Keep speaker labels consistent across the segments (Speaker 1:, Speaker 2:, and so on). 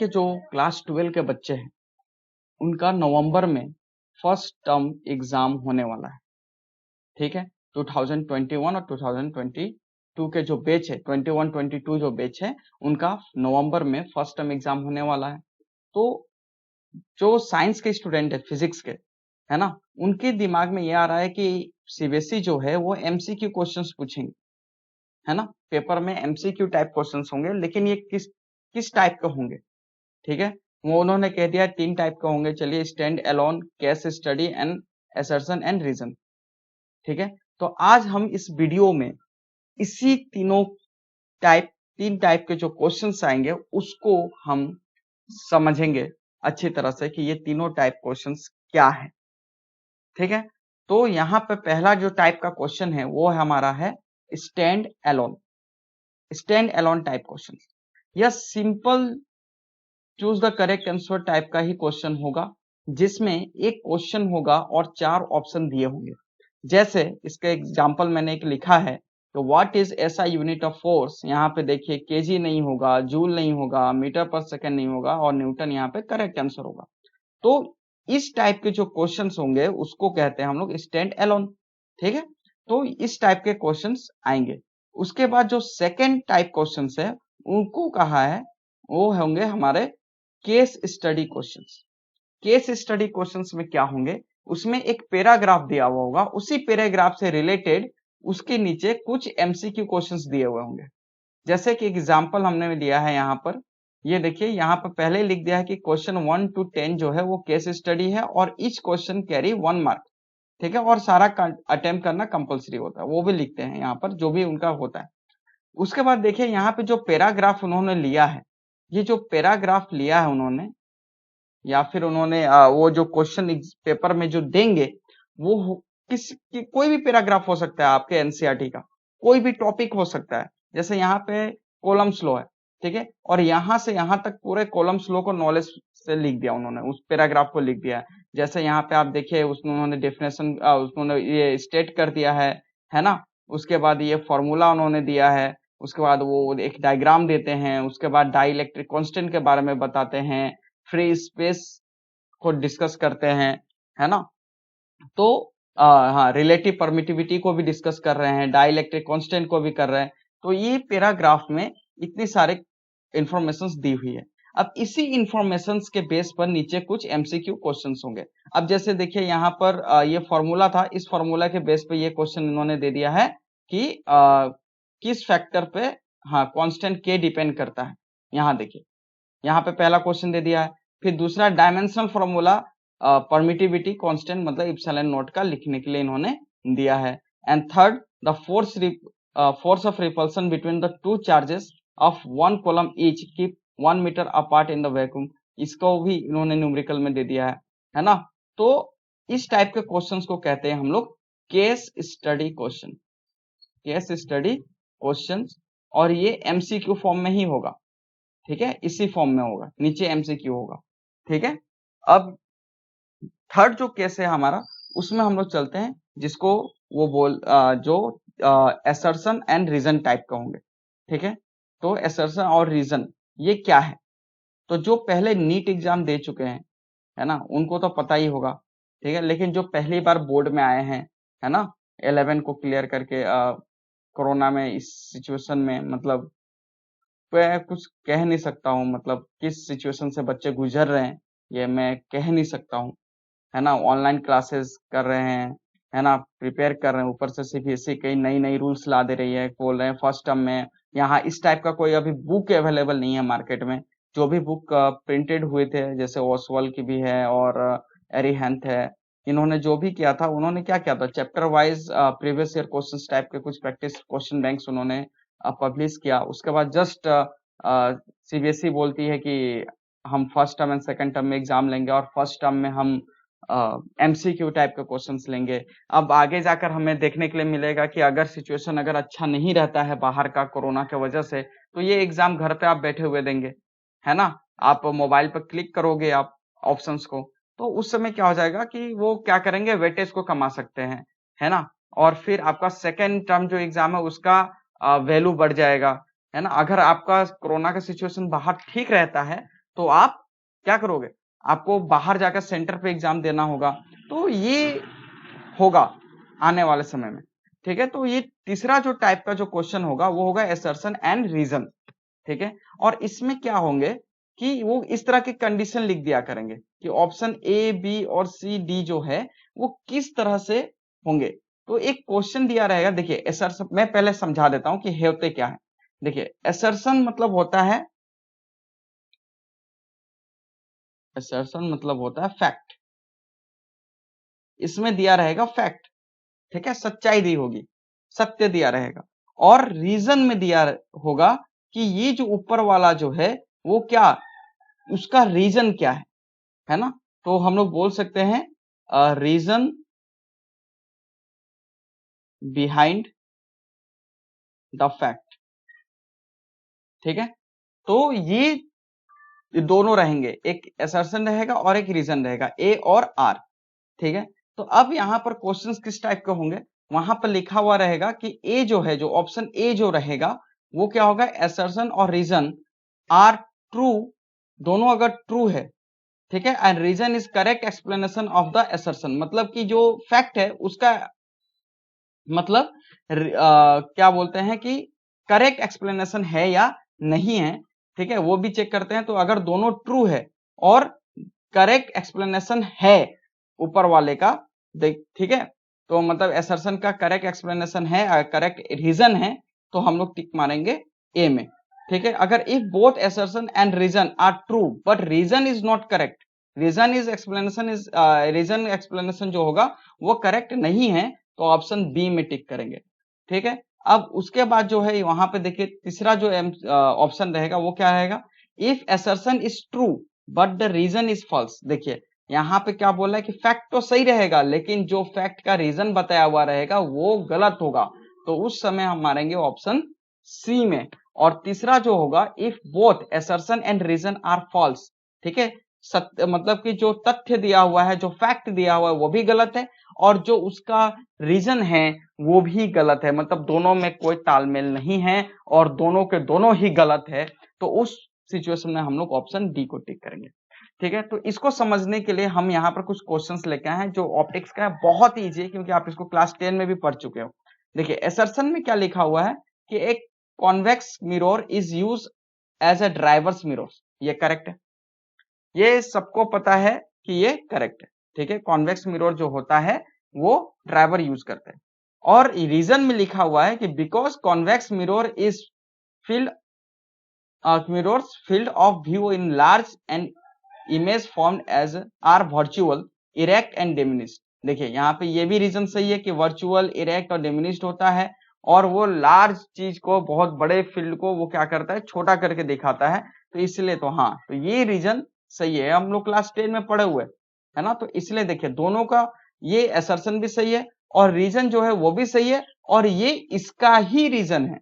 Speaker 1: देखिए जो क्लास 12 के बच्चे हैं उनका नवंबर में फर्स्ट टर्म एग्जाम होने वाला है। ठीक है, 2021 और 2022 के जो बैच है 21-22 जो बैच है उनका नवंबर में फर्स्ट टर्म एग्जाम होने वाला है। तो जो साइंस के स्टूडेंट है फिजिक्स के, है ना, उनके दिमाग में ये आ रहा है कि सीबीएसई जो है वो एमसीक्यू क्वेश्चंस पूछेंगे, है ना, पेपर में एमसीक्यू टाइप क्वेश्चंस होंगे, लेकिन ये किस किस टाइप के होंगे। ठीक है, वो उन्होंने कह दिया 3 टाइप के होंगे। चलिए, stand alone, case study and assertion and reason. ठीक है, तो आज हम इस वीडियो में इसी तीन टाइप के जो क्वेश्चंस आएंगे उसको हम समझेंगे अच्छी तरह से कि ये तीनों टाइप क्वेश्चंस क्या है। ठीक है, तो यहाँ पे पहला जो टाइप का क्वेश्चन है वो हमारा है stand alone. Stand alone type question, यह simple choose the correct answer type का ही क्वेश्चन होगा, जिसमें एक क्वेश्चन होगा और 4 ऑप्शन दिए होंगे। जैसे इसका एग्जांपल मैंने एक लिखा है, तो what is SI unit of force. यहाँ पे देखिए केजी नहीं होगा, जूल नहीं होगा, मीटर पर सेकेंड नहीं होगा और न्यूटन यहाँ पे करेक्ट आंसर होगा। तो इस टाइप के जो क्वेश्चंस होंगे उसको कहते हैं हम लोग स्टैंड अलोन। ठीक है, तो इस टाइप के क्वेश्चंस आएंगे। उसके बाद जो सेकेंड टाइप क्वेश्चंस है उनको कहा है वो होंगे हमारे case study questions. Case study questions में क्या होंगे, उसमें एक पैराग्राफ दिया हुआ होगा, उसी पैराग्राफ से रिलेटेड उसके नीचे कुछ एमसीक्यू क्वेश्चंस दिए हुए होंगे। जैसे कि एग्जांपल हमने लिया है यहाँ पर, ये देखिए यहाँ पर पहले लिख दिया है कि क्वेश्चन 1 to 10 जो है वो केस स्टडी है और ईच क्वेश्चन कैरी 1 मार्क। ठीक है, और सारा अटेम्प्ट करना कंपलसरी होता है, वो भी लिखते हैं यहाँ पर जो भी उनका होता है। उसके बाद देखिए यहाँ पे जो पैराग्राफ उन्होंने लिया है, ये जो पैराग्राफ लिया है उन्होंने या फिर उन्होंने वो जो क्वेश्चन पेपर में जो देंगे वो कोई भी पैराग्राफ हो सकता है, आपके एनसीईआरटी का कोई भी टॉपिक हो सकता है। जैसे यहाँ पे कॉलम्स लॉ है, ठीक है, और यहाँ से यहाँ तक पूरे कॉलम्स लॉ को नॉलेज से लिख दिया उन्होंने, उस पैराग्राफ को लिख दिया है। जैसे यहाँ पे आप देखिए उन्होंने डेफिनेशन उन्होंने ये स्टेट कर दिया है ना। उसके बाद ये फॉर्मूला उन्होंने दिया है, उसके बाद वो एक डायग्राम देते हैं, उसके बाद डाइलेक्ट्रिक कांस्टेंट के बारे में बताते हैं, फ्री स्पेस को डिस्कस करते हैं, है ना। तो हाँ, रिलेटिव परमिटिविटी को भी डिस्कस कर रहे हैं, डाइलेक्ट्रिक कांस्टेंट को भी कर रहे हैं। तो ये पैराग्राफ में इतनी सारे इंफॉर्मेशंस दी हुई है। अब इसी इंफॉर्मेशंस के बेस पर नीचे कुछ एमसीक्यू क्वेश्चंस होंगे। अब जैसे देखिए यहाँ पर ये फॉर्मूला था, इस फॉर्मूला के बेस पे ये क्वेश्चन इन्होंने दे दिया है कि किस फैक्टर पे हाँ कांस्टेंट के डिपेंड करता है। यहाँ देखिए यहाँ पे पहला क्वेश्चन दे दिया है। फिर दूसरा डायमेंशनल फॉर्मूला परमिटिविटी कांस्टेंट मतलब इप्सिलॉन नॉट का लिखने के लिए इन्होंने दिया है। And third the force of repulsion between the two charges of 1 coulomb each keep 1 metre apart in the vacuum, इसको भी इन्होंने न्यूमेरिकल में दे दिया है ना। तो इस टाइप के क्वेश्चंस को कहते हैं हम लोग case study question, case study questions, और ये एमसीक्यू फॉर्म में ही होगा। ठीक है, इसी फॉर्म में होगा, नीचे एमसीक्यू होगा। ठीक है, अब थर्ड जो केस है हमारा उसमें हम लोग चलते हैं, जिसको वो जो असर्शन एंड रीजन टाइप का होंगे। ठीक है, तो असर्शन और रीजन ये क्या है, तो जो पहले नीट एग्जाम दे चुके हैं, है ना, उनको तो पता ही होगा। ठीक है, लेकिन जो पहली बार बोर्ड में आए हैं, है ना, 11 को क्लियर करके कोरोना में इस सिचुएशन में, मतलब मैं कुछ कह नहीं सकता हूँ, मतलब किस सिचुएशन से बच्चे गुजर रहे हैं ये मैं कह नहीं सकता हूँ, है ना। ऑनलाइन क्लासेस कर रहे हैं, है ना, प्रिपेयर कर रहे हैं, ऊपर से सीबीएसई कई नई नई रूल्स ला दे रही है, बोल रहे हैं फर्स्ट टर्म में यहाँ इस टाइप का कोई अभी बुक अवेलेबल नहीं है मार्केट में। जो भी बुक प्रिंटेड हुए थे, जैसे ओसवाल की भी है और एरिहंत है, इन्होंने जो भी किया था उन्होंने क्या किया था, chapter wise previous year question type के कुछ प्रैक्टिस क्वेश्चन बैंक्स उन्होंने पब्लिश किया। उसके बाद जस्ट सीबीएसई बोलती है कि हम first term and second term में एग्जाम लेंगे और फर्स्ट टर्म में हम एमसीक्यू टाइप के क्वेश्चंस लेंगे। अब आगे जाकर हमें देखने के लिए मिलेगा कि अगर सिचुएशन अगर अच्छा नहीं रहता है बाहर का कोरोना के वजह से, तो ये एग्जाम घर पे आप बैठे हुए देंगे, है ना। आप मोबाइल पर क्लिक करोगे आप ऑप्शंस को, तो उस समय क्या हो जाएगा कि वो क्या करेंगे, वेटेज को कमा सकते हैं, है ना। और फिर आपका सेकेंड टर्म जो एग्जाम है उसका वैल्यू बढ़ जाएगा, है ना। अगर आपका कोरोना का सिचुएशन बाहर ठीक रहता है तो आप क्या करोगे, आपको बाहर जाकर सेंटर पे एग्जाम देना होगा। तो ये होगा आने वाले समय में, ठीक है। तो ये तीसरा जो टाइप का जो क्वेश्चन होगा वो होगा असर्शन एंड रीजन, ठीक है। और इसमें क्या होंगे कि वो इस तरह के कंडीशन लिख दिया करेंगे कि ऑप्शन ए बी और सी डी जो है वो किस तरह से होंगे। तो एक क्वेश्चन दिया रहेगा, देखिए असर्शन मैं पहले समझा देता हूं कि होते क्या है। देखिए असर्शन मतलब होता है, असर्शन मतलब होता है फैक्ट, इसमें दिया रहेगा फैक्ट, ठीक है, सच्चाई दी होगी, सत्य दिया रहेगा। और रीजन में दिया होगा कि ये जो ऊपर वाला जो है वो क्या, उसका रीजन क्या है ना। तो हम लोग बोल सकते हैं रीजन बिहाइंड द फैक्ट, ठीक है। तो ये दोनों रहेंगे, एक असर्शन रहेगा और एक रीजन रहेगा, ए और आर, ठीक है। तो अब यहां पर क्वेश्चंस किस टाइप के होंगे, वहां पर लिखा हुआ रहेगा कि ए जो है, जो ऑप्शन ए जो रहेगा वो क्या होगा, असर्शन और रीजन आर ट्रू, दोनों अगर ट्रू है, ठीक है, and reason is correct explanation of the assertion, मतलब कि जो फैक्ट है उसका मतलब क्या बोलते हैं कि करेक्ट एक्सप्लेनेशन है या नहीं है, ठीक है, वो भी चेक करते हैं। तो अगर दोनों ट्रू है और करेक्ट एक्सप्लेनेशन है ऊपर वाले का, देख ठीक है, तो मतलब असर्शन का करेक्ट एक्सप्लेनेशन है, करेक्ट रीजन है, तो हम लोग टिक मारेंगे ए में, ठीक है। अगर if both assertion and reason are true but reason is not correct, reason explanation जो होगा वो करेक्ट नहीं है, तो ऑप्शन बी में टिक करेंगे, ठीक है। अब उसके बाद जो है वहां पे देखिए तीसरा जो ऑप्शन रहेगा वो क्या रहेगा, if assertion is true but the reason is false. देखिए यहाँ पे क्या बोला है कि फैक्ट तो सही रहेगा लेकिन जो फैक्ट का रीजन बताया हुआ रहेगा वो गलत होगा, तो उस समय हम मारेंगे ऑप्शन सी में। और तीसरा जो होगा, if both assertion and reason are false, ठीक है, सत्य मतलब कि जो तथ्य दिया हुआ है, जो फैक्ट दिया हुआ है वो भी गलत है और जो उसका रीजन है वो भी गलत है, मतलब दोनों में कोई तालमेल नहीं है और दोनों के दोनों ही गलत है, तो उस सिचुएशन में हम लोग ऑप्शन डी को टिक करेंगे, ठीक है। तो इसको समझने के लिए हम यहाँ पर कुछ क्वेश्चंस लेके आए हैं जो ऑप्टिक्स का है, बहुत ही इजी है क्योंकि आप इसको क्लास 10 में भी पढ़ चुके हो। देखिए असर्शन में क्या लिखा हुआ है कि एक convex mirror is use as a driver's mirror, ये करेक्ट है, ये सबको पता है कि ये करेक्ट है, ठीक है। कॉन्वेक्स मिरर जो होता है वो ड्राइवर यूज करते हैं। और रीजन में लिखा हुआ है कि because convex mirror is field mirrors field of view in large and image formed as are virtual, erect and diminished। देखिए यहाँ पे ये भी रीजन सही है कि वर्चुअल, इरेक्ट और डिमिनिश्ड होता है और वो लार्ज चीज को, बहुत बड़े फील्ड को वो क्या करता है, छोटा करके दिखाता है, तो इसलिए तो हाँ, तो ये रीजन सही है, हम लोग क्लास 10 में पढ़े हुए है ना। तो इसलिए देखिए दोनों का ये असर्शन भी सही है और रीजन जो है वो भी सही है और ये इसका ही रीजन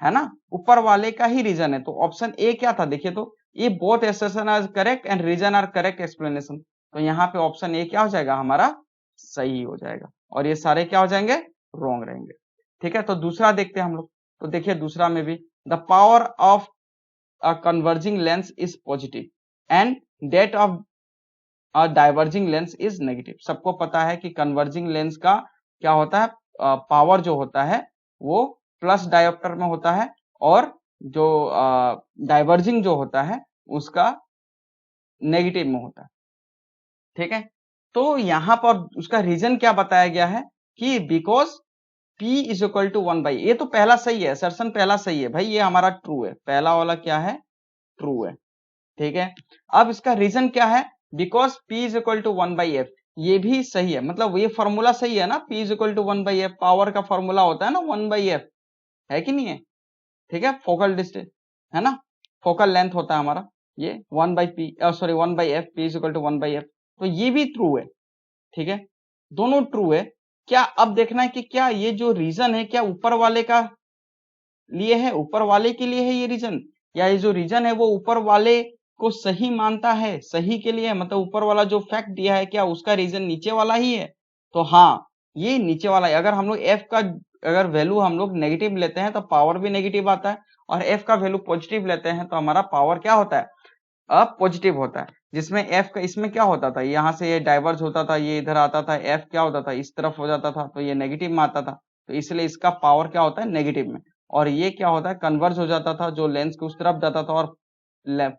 Speaker 1: है ना, ऊपर वाले का ही रीजन है। तो ऑप्शन ए क्या था, देखिए तो ये both assertion are correct and reason are correct explanation, तो यहाँ पे ऑप्शन ए क्या हो जाएगा, हमारा सही हो जाएगा और ये सारे क्या हो जाएंगे, रॉन्ग रहेंगे, ठीक है। तो दूसरा देखते हैं हम लोग। तो देखिए दूसरा में भी the power of a converging lens is positive and that of a diverging lens is negative. सबको पता है कि कन्वर्जिंग लेंस का क्या होता है, पावर जो होता है वो प्लस डायोप्टर में होता है और जो डाइवर्जिंग जो होता है उसका नेगेटिव में होता है, ठीक है। तो यहां पर उसका रीजन क्या बताया गया है कि because P is equal to 1/, ये तो पहला सही है, सर्सन पहला सही है भाई, ये हमारा ट्रू है, पहला वाला क्या है, ट्रू है, ठीक है। अब इसका रीजन क्या है, because P is equal to 1/f, ये भी सही है, मतलब ये फॉर्मूला सही है ना, P is equal to 1/f, power का फॉर्मूला होता है ना 1/f, है कि नहीं है, ठीक है। फोकल डिस्टेंस है ना, फोकल लेंथ होता है हमारा ये 1/f, P is equal to 1/f, तो ये भी ट्रू है, ठीक है, दोनों ट्रू है। क्या अब देखना है कि क्या ये जो रीजन है क्या ऊपर वाले का लिए है, ऊपर वाले के लिए है ये रीजन, या ये जो रीजन है वो ऊपर वाले को सही मानता है, सही के लिए, मतलब ऊपर वाला जो फैक्ट दिया है क्या उसका रीजन नीचे वाला ही है, तो हाँ ये नीचे वाला है। अगर हम लोग एफ का अगर वैल्यू हम लोग नेगेटिव लेते हैं तो पावर भी नेगेटिव आता है और एफ का वैल्यू पॉजिटिव लेते हैं तो हमारा पावर क्या होता है, पॉजिटिव होता है, जिसमें एफ का इसमें क्या होता था, यहाँ से ये डाइवर्ज होता था, ये इधर आता था, एफ क्या होता था इस तरफ हो जाता था, तो ये नेगेटिव में आता था, तो इसलिए इसका पावर क्या होता है नेगेटिव में। और ये क्या होता है कन्वर्ज हो जाता था, जो लेंस के उस तरफ जाता था, और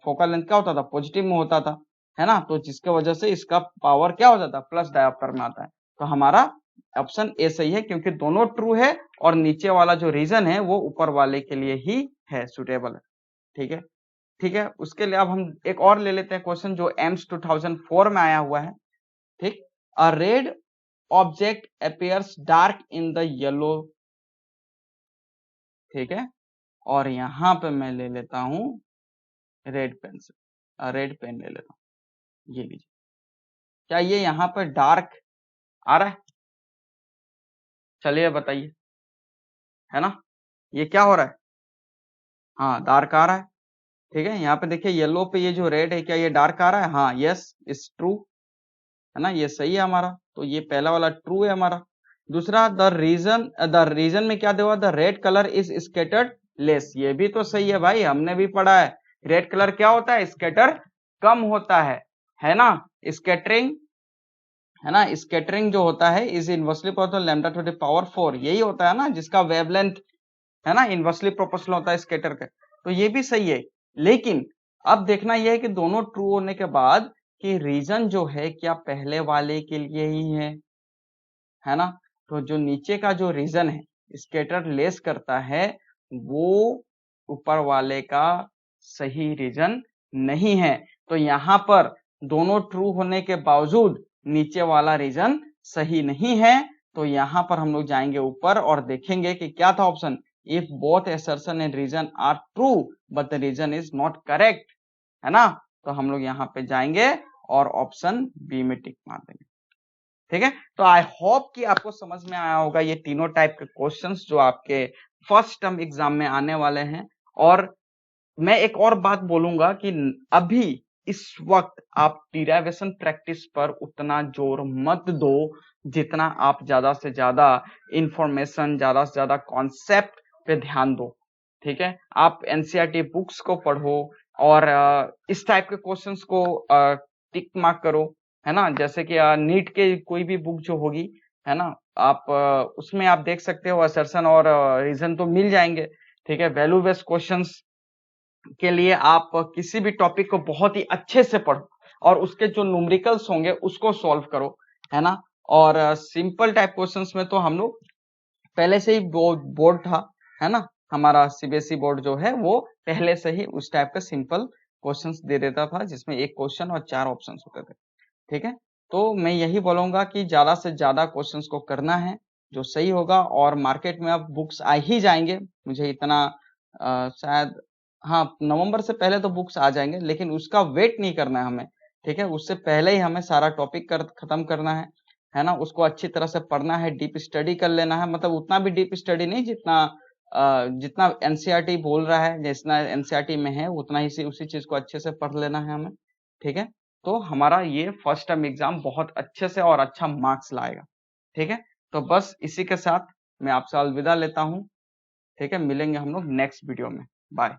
Speaker 1: फोकल लेंथ क्या होता था पॉजिटिव में होता था, है ना। तो जिसके वजह से इसका पावर क्या हो जाता है प्लस डायोप्टर में आता है। तो हमारा ऑप्शन ए सही है, क्योंकि दोनों ट्रू है और नीचे वाला जो रीजन है वो ऊपर वाले के लिए ही है, सुटेबल है। ठीक है, ठीक है। उसके लिए अब हम एक और ले लेते हैं क्वेश्चन जो एम्स 2004 में आया हुआ है। ठीक, a red object appears dark in the yellow. ठीक है, और यहां पे मैं ले लेता हूं रेड पेंसिल, रेड पेन ले लेता हूं, ये लीजिए। क्या ये यहाँ पर डार्क आ रहा है? चलिए बताइए, है ना, ये क्या हो रहा है? हाँ डार्क आ रहा है। ठीक है, यहाँ पे देखिए येलो पे ये जो रेड है, क्या ये डार्क आ रहा है? हाँ, यस इज ट्रू, है ना, ये सही है हमारा। तो ये पहला वाला ट्रू है हमारा। दूसरा, द रीजन में क्या देगा, the red colour is scattered less, ये भी तो सही है भाई, हमने भी पढ़ा है रेड कलर क्या होता है, स्केटर कम होता है ना। स्केटरिंग, है ना, स्केटरिंग जो होता है is inversely proportional lambda two the power 4, यही होता है ना, जिसका वेवलेंथ है ना इनवर्सली प्रोपोर्शनल होता है स्केटर का। तो ये भी सही है, लेकिन अब देखना यह है कि दोनों ट्रू होने के बाद कि रीजन जो है क्या पहले वाले के लिए ही है ना। तो जो नीचे का जो रीजन है स्केटर लेस करता है, वो ऊपर वाले का सही रीजन नहीं है। तो यहाँ पर दोनों ट्रू होने के बावजूद नीचे वाला रीजन सही नहीं है। तो यहाँ पर हम लोग जाएंगे ऊपर और देखेंगे कि क्या था option, if both assertion and reason are true but the reason is not correct, है ना। तो हम लोग यहाँ पे जाएंगे और ऑप्शन बी में टिक मार देंगे। ठीक है, तो आई होप कि आपको समझ में आया होगा ये तीनों टाइप के क्वेश्चंस जो आपके फर्स्ट टर्म एग्जाम में आने वाले हैं। और मैं एक और बात बोलूंगा कि अभी इस वक्त आप डिराइवेशन प्रैक्टिस पर उतना जोर मत दो जितना आप ज्यादा से ज्यादा इंफॉर्मेशन, ज्यादा से ज्यादा कॉन्सेप्ट पे ध्यान दो। ठीक है, आप एनसीईआरटी बुक्स को पढ़ो और इस टाइप के क्वेश्चंस को टिक मार्क करो, है ना। जैसे कि नीट के कोई भी बुक जो होगी, है ना, आप उसमें आप देख सकते हो असर्शन और रीजन तो मिल जाएंगे। ठीक है, वैल्यू बेस्ड क्वेश्चंस के लिए आप किसी भी टॉपिक को बहुत ही अच्छे से पढ़ो और उसके जो न्यूमेरिकल्स होंगे उसको सॉल्व करो, है ना। और सिंपल टाइप क्वेश्चंस में तो हम लोग पहले से ही बोर्ड था, है ना, हमारा सीबीएसई बोर्ड जो है वो पहले से ही उस टाइप का सिंपल क्वेश्चंस दे देता था, जिसमें एक क्वेश्चन और 4 ऑप्शंस होते थे। ठीक है, तो मैं यही बोलूंगा कि ज्यादा से ज्यादा क्वेश्चंस को करना है जो सही होगा। और मार्केट में अब बुक्स आ ही जाएंगे, मुझे इतना शायद, हाँ नवंबर से पहले तो बुक्स आ जाएंगे, लेकिन उसका वेट नहीं करना है हमें। ठीक है, उससे पहले ही हमें सारा टॉपिक खत्म करना है ना। उसको अच्छी तरह से पढ़ना है, डीप स्टडी कर लेना है, मतलब उतना भी डीप स्टडी नहीं जितना एनसीईआरटी बोल रहा है, जितना एनसीईआरटी में है उतना ही उसी चीज को अच्छे से पढ़ लेना है हमें। ठीक है, तो हमारा ये फर्स्ट टर्म एग्जाम बहुत अच्छे से और अच्छा मार्क्स लाएगा। ठीक है, तो बस इसी के साथ मैं आपसे अलविदा लेता हूँ। ठीक है, मिलेंगे हम लोग नेक्स्ट वीडियो में, बाय।